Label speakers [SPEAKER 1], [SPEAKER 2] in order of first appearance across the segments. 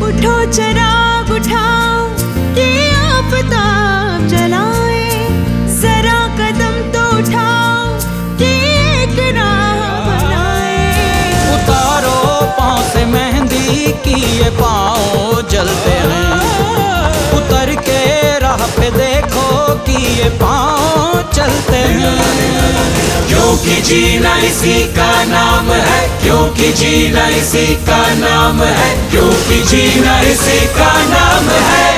[SPEAKER 1] उठो चिराग उठाओ कि आफताब जलाए, जरा कदम तो उठाओ कि एक राह बनाए।
[SPEAKER 2] उतारो पाँव से मेहंदी की ये पाँव जलते हैं, उतर के राह पे देखो कि ये पाँव चलते हैं।
[SPEAKER 3] क्योंकि जीना इसी का नाम है, क्योंकि जीना इसी का नाम है, क्योंकि जीना इसी का नाम है।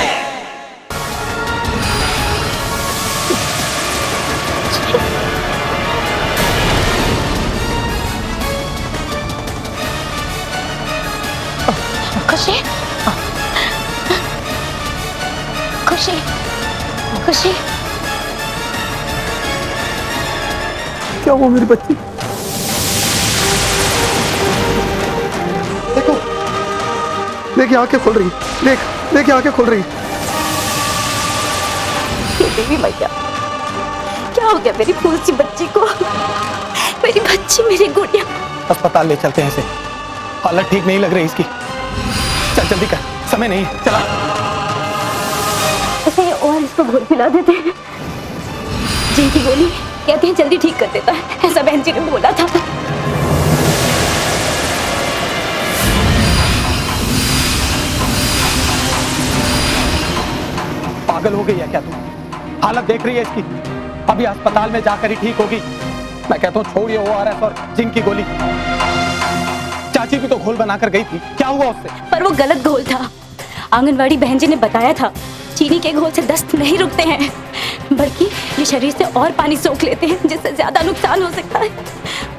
[SPEAKER 4] खुशी, खुशी, खुशी,
[SPEAKER 5] क्या हुआ मेरी बच्ची? देखो, देखिए आंखें खुल रही, देखिए आंखें खुल रही।
[SPEAKER 4] देवी मैया, क्या हो गया मेरी फूल सी बच्ची को? मेरी बच्ची, मेरी गुड़िया।
[SPEAKER 5] अस्पताल ले चलते हैं इसे, हालत ठीक नहीं लग रही इसकी। चल जल्दी कर, समय नहीं है, चला।
[SPEAKER 4] ऐसे और इसको घोल पिला देते हैं, जिनकी गोली कहते हैं जल्दी ठीक कर देता है, ऐसा बहन जी ने बोला था।
[SPEAKER 5] पागल हो गई है क्या तू? हालत देख रही है इसकी, अभी अस्पताल में जाकर ही ठीक होगी। मैं कहता हूँ छोड़िए ORS और जिंक की गोली। चाची भी तो घोल बनाकर गई थी, क्या हुआ उससे?
[SPEAKER 4] पर वो गलत घोल था। आंगनवाड़ी बहन जी ने बताया था चीनी के घोल से दस्त नहीं रुकते हैं, बल्कि ये शरीर से और पानी सोख लेते हैं, जिससे ज्यादा नुकसान हो सकता है।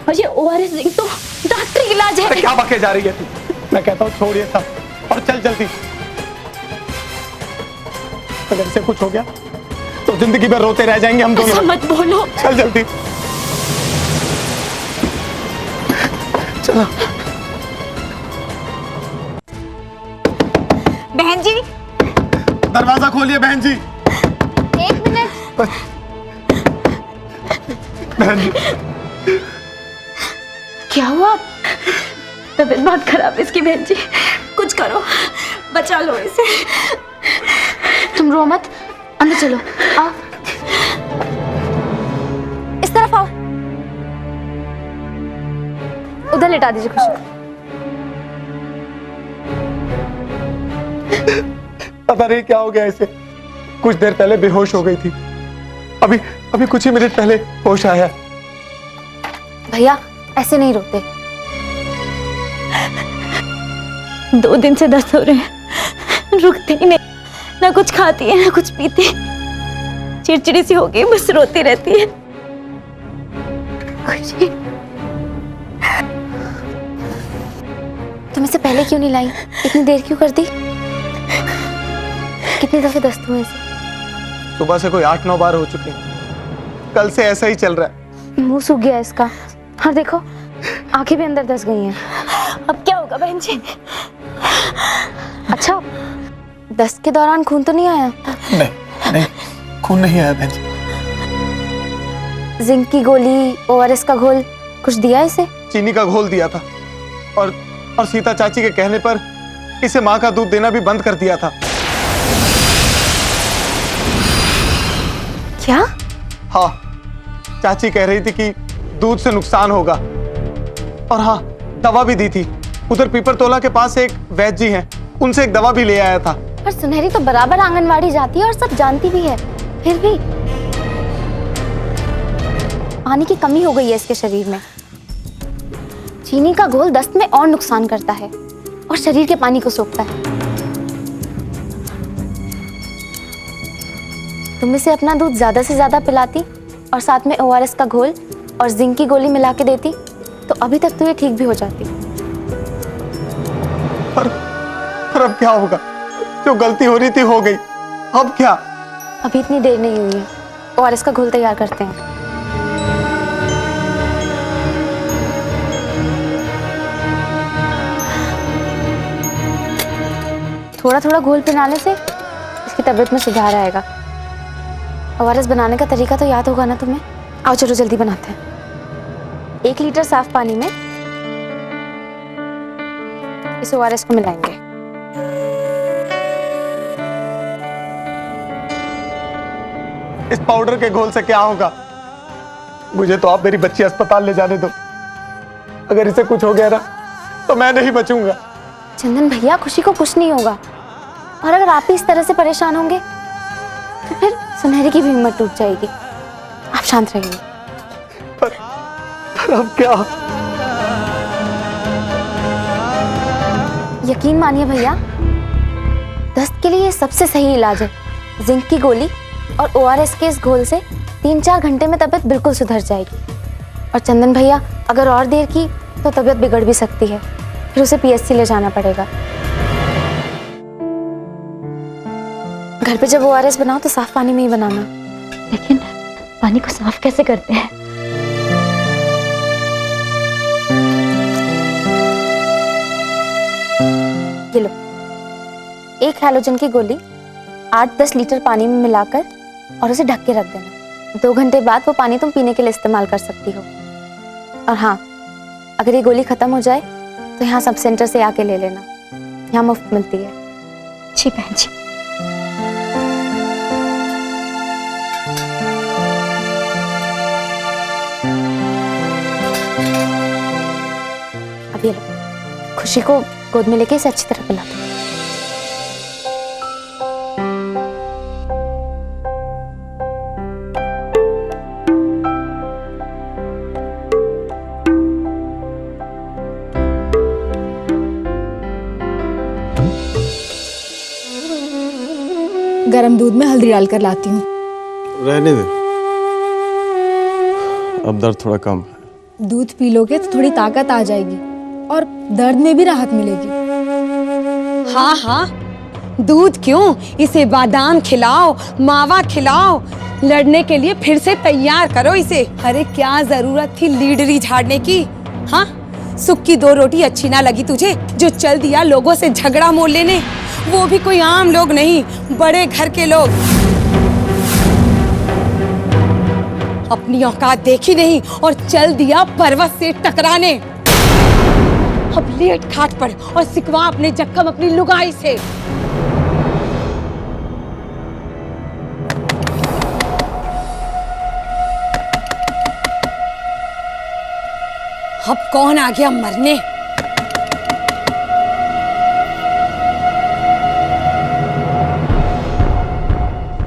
[SPEAKER 4] और ये ORS जिंक तो डॉक्टरी इलाज है।
[SPEAKER 5] क्या बके जा रही है तू? मैं कहता हूँ छोड़िए सब और चल जल्दी। अगर इसे कुछ हो गया तो जिंदगी भर रोते रह जाएंगे हम दोनों।
[SPEAKER 4] ऐसा मत बोलो।
[SPEAKER 5] चल जल्दी, चलो।
[SPEAKER 4] बहन जी,
[SPEAKER 5] दरवाजा खोलिए बहन जी।
[SPEAKER 4] एक मिनट।
[SPEAKER 5] बहन जी,
[SPEAKER 4] क्या हुआ? तबीयत बहुत खराब है इसकी बहन जी, कुछ करो, बचा लो इसे। तुम रो मत, अंदर चलो, आओ, इस तरफ आओ, उधर लेटा दीजिए खुशी।
[SPEAKER 5] पता नहीं क्या हो गया इसे, कुछ देर पहले बेहोश हो गई थी, अभी कुछ ही मिनट पहले होश आया।
[SPEAKER 4] भैया ऐसे नहीं रोते, 2 दिन से दस्त हो रहे हैं, रुकते ही नहीं, ना कुछ खाती है ना कुछ पीती, चिड़चिड़ी सी हो गई, बस रोती रहती है। खुशी, तुम इसे पहले क्यों नहीं लाई? इतनी देर क्यों कर दी? कितने दफे दस्त हुए इसे?
[SPEAKER 5] सुबह से कोई 8-9 बार हो चुके हैं, कल से ऐसा ही चल रहा है।
[SPEAKER 4] मुंह सूख गया इसका, और देखो आंखें भी अंदर धंस गई हैं। अब क्या होगा बहन जी? अच्छा, दस्त के दौरान खून तो नहीं आया?
[SPEAKER 5] नहीं, खून नहीं आया बहन जी।
[SPEAKER 4] जिंक की गोली, ORS का घोल कुछ दिया इसे?
[SPEAKER 5] चीनी का घोल दिया था, और सीता चाची के कहने पर इसे माँ का दूध देना भी बंद कर दिया था।
[SPEAKER 4] क्या?
[SPEAKER 5] हाँ, चाची कह रही थी कि दूध से नुकसान होगा, और हाँ, दवा भी दी थी। उधर पीपरतोला के पास एक वैद्य जी हैं, उनसे एक दवा भी ले आया था।
[SPEAKER 4] पर सुनहरी तो बराबर आंगनवाड़ी जाती है और सब जानती भी है, फिर भी पानी की कमी हो गई है इसके शरीर में। चीनी का घोल दस्त में और नुकसान करता है और शरीर के पानी को सोखता है। तुम इसे अपना दूध ज्यादा से ज्यादा पिलाती और साथ में ORS का घोल और जिंक की गोली मिला के देती तो अभी तक तो ये ठीक भी हो जाती।
[SPEAKER 5] पर अब क्या होगा? जो गलती हो रही थी हो गई, अब क्या?
[SPEAKER 4] अभी इतनी देर नहीं हुई है, ORS का घोल तैयार करते हैं। थोड़ा थोड़ा घोल पिलाने से इसकी तबीयत में सुधार आएगा। ORS बनाने का तरीका तो याद होगा ना तुम्हें? आओ चलो जल्दी बनाते हैं। 1 लीटर साफ पानी में इस ORS को मिलाएंगे।
[SPEAKER 5] इस पाउडर के घोल से क्या होगा? मुझे तो आप मेरी बच्ची अस्पताल ले जाने दो। अगर इसे कुछ हो गया ना तो मैं नहीं बचूंगा।
[SPEAKER 6] चंदन भैया, खुशी को कुछ नहीं होगा, और अगर आप ही इस तरह से परेशान होंगे तो फिर सुनहरी की भी हिम्मत टूट जाएगी। आप शांत रहिए।
[SPEAKER 5] पर अब क्या?
[SPEAKER 6] यकीन मानिए भैया, दस्त के लिए ये सबसे सही इलाज है। जिंक की गोली और ORS के इस घोल से 3-4 घंटे में तबीयत बिल्कुल सुधर जाएगी। और चंदन भैया, अगर और देर की तो तबीयत बिगड़ भी सकती है, फिर उसे PSC ले जाना पड़ेगा। घर पे जब ORS बनाओ तो साफ पानी में ही बनाना।
[SPEAKER 4] लेकिन पानी को साफ कैसे करते हैं?
[SPEAKER 6] ये लो, एक हैलोजन की गोली 8-10 लीटर पानी में मिलाकर और उसे ढक के रख देना। 2 घंटे बाद वो पानी तुम पीने के लिए इस्तेमाल कर सकती हो। और हाँ, अगर ये गोली खत्म हो जाए तो यहाँ सब सेंटर से आके ले लेना, यहाँ मुफ्त मिलती है।
[SPEAKER 4] जी बहन जी।
[SPEAKER 6] अब ये लो, खुशी को गोद में लेके इसे अच्छी तरह पिला दो।
[SPEAKER 7] गरम दूध में हल्दी डालकर लाती हूँ।
[SPEAKER 8] रहने दे, अब दर्द थोड़ा कम है।
[SPEAKER 7] दूध पी लोगे तो थोड़ी ताकत आ जाएगी और दर्द में भी राहत मिलेगी।
[SPEAKER 9] हाँ हाँ, दूध क्यों, इसे बादाम खिलाओ, मावा खिलाओ, लड़ने के लिए फिर से तैयार करो इसे। अरे क्या जरूरत थी लीडरी झाड़ने की? हाँ, सुख की 2 रोटी अच्छी ना लगी तुझे, जो चल दिया लोगों से झगड़ा मोल लेने। वो भी कोई आम लोग नहीं, बड़े घर के लोग। अपनी औकात देखी नहीं और चल दिया पर्वत से टकराने। अब लेट खाट पड़ और सिकवा अपने जख्म अपनी लुगाई से। अब कौन आ गया मरने?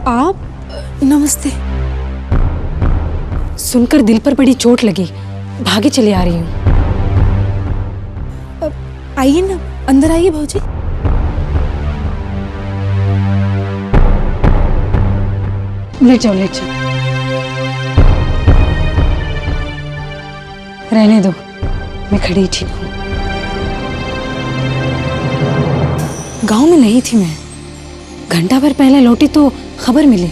[SPEAKER 7] आप? नमस्ते।
[SPEAKER 9] सुनकर दिल पर बड़ी चोट लगी, भागे चली आ रही हूँ।
[SPEAKER 7] आइए ना, अंदर आइए भाऊजी।
[SPEAKER 9] लेट जाओ लेट जाओ। रहने दो, मैं खड़ी ठीक हूँ। गांव में नहीं थी मैं, घंटा भर पहले लौटी तो खबर मिली।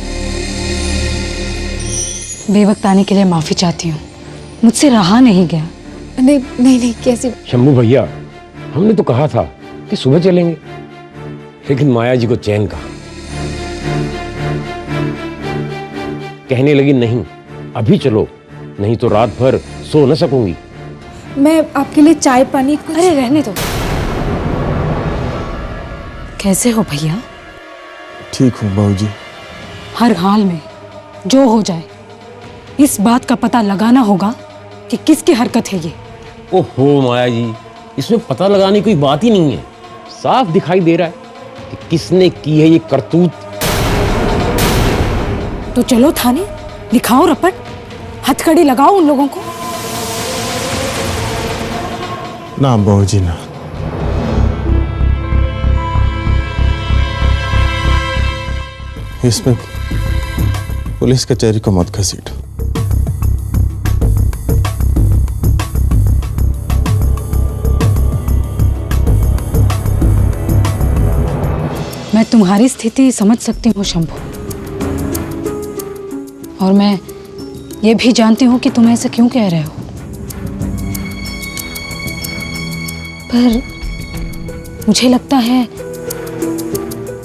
[SPEAKER 9] बेवक्त आने के लिए माफी चाहती हूँ, मुझसे रहा नहीं गया।
[SPEAKER 7] नहीं नहीं नहीं, कैसे?
[SPEAKER 10] शंभू भैया, हमने तो कहा था कि सुबह चलेंगे, लेकिन माया जी को चैन कहा। कहने लगी नहीं, अभी चलो, नहीं तो रात भर सो न सकूंगी।
[SPEAKER 7] मैं आपके लिए चाय पानी कुछ...
[SPEAKER 9] अरे रहने दो। कैसे हो भैया?
[SPEAKER 8] ठीक हूँ बाबूजी।
[SPEAKER 9] हर हाल में जो हो जाए, इस बात का पता लगाना होगा कि किसकी हरकत है ये।
[SPEAKER 10] ओहो माया जी, इसमें पता लगाने की कोई बात ही नहीं है, साफ दिखाई दे रहा है कि किसने की है ये करतूत।
[SPEAKER 9] तो चलो थाने, लिखाओ रपट, हथकड़ी लगाओ उन लोगों को।
[SPEAKER 8] ना बाबूजी ना, इसमें पुलिस कचहरी को मत घसीटो।
[SPEAKER 9] मैं तुम्हारी स्थिति समझ सकती हूँ शंभू, और मैं ये भी जानती हूँ कि तुम ऐसा क्यों कह रहे हो। पर मुझे लगता है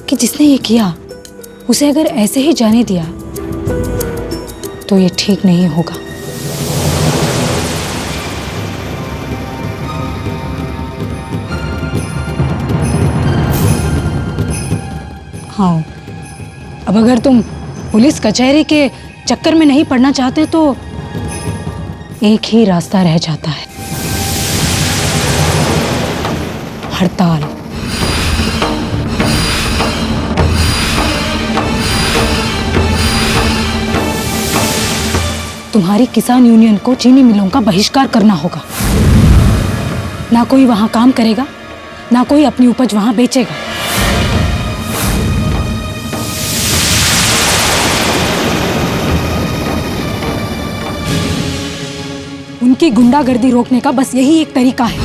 [SPEAKER 9] कि जिसने ये किया उसे अगर ऐसे ही जाने दिया तो ये ठीक नहीं होगा। हाँ, अब अगर तुम
[SPEAKER 7] पुलिस कचहरी के चक्कर में नहीं पड़ना चाहते तो एक ही रास्ता रह जाता है, हड़ताल। तुम्हारी किसान यूनियन को चीनी मिलों का बहिष्कार करना होगा। ना कोई वहां काम करेगा, ना कोई अपनी उपज वहां बेचेगा। उनकी गुंडागर्दी रोकने का बस यही एक तरीका है,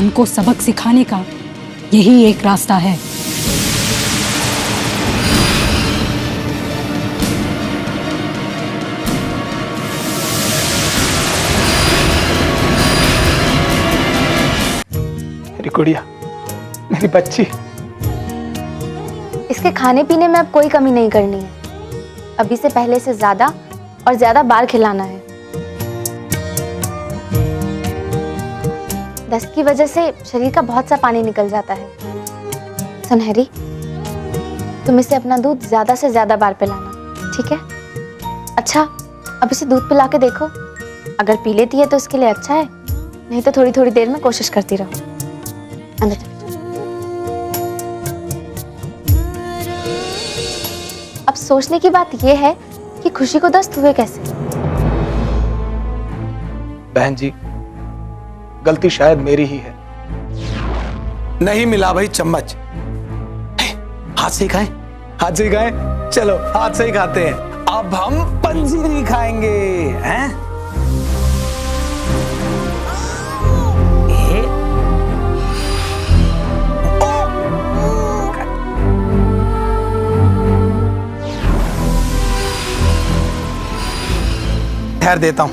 [SPEAKER 7] उनको सबक सिखाने का यही एक रास्ता है।
[SPEAKER 5] मेरी गुड़िया, मेरी बच्ची।
[SPEAKER 6] इसके खाने पीने में अब कोई कमी नहीं करनी है। अभी से पहले से ज्यादा और ज्यादा बार खिलाना है। दस्त की वजह से शरीर का बहुत सा पानी निकल जाता है। सुनहरी, तुम इसे अपना दूध ज्यादा से ज्यादा बार पिलाना, ठीक है? अच्छा, अब इसे दूध पिला के देखो। अगर पी लेती है तो इसके लिए अच्छा है, नहीं तो थोड़ी थोड़ी देर में कोशिश करती रहो। अंदर चलो। अब सोचने की बात यह है कि खुशी को दस्त हुए कैसे?
[SPEAKER 5] बहन जी, गलती शायद मेरी ही है। नहीं मिला भाई चम्मच। हाथ से ही खाएं, हाथ से ही खाएं। चलो हाथ से ही खाते हैं। अब हम पंजीरी खाएंगे, हैं? ठहर देता हूं।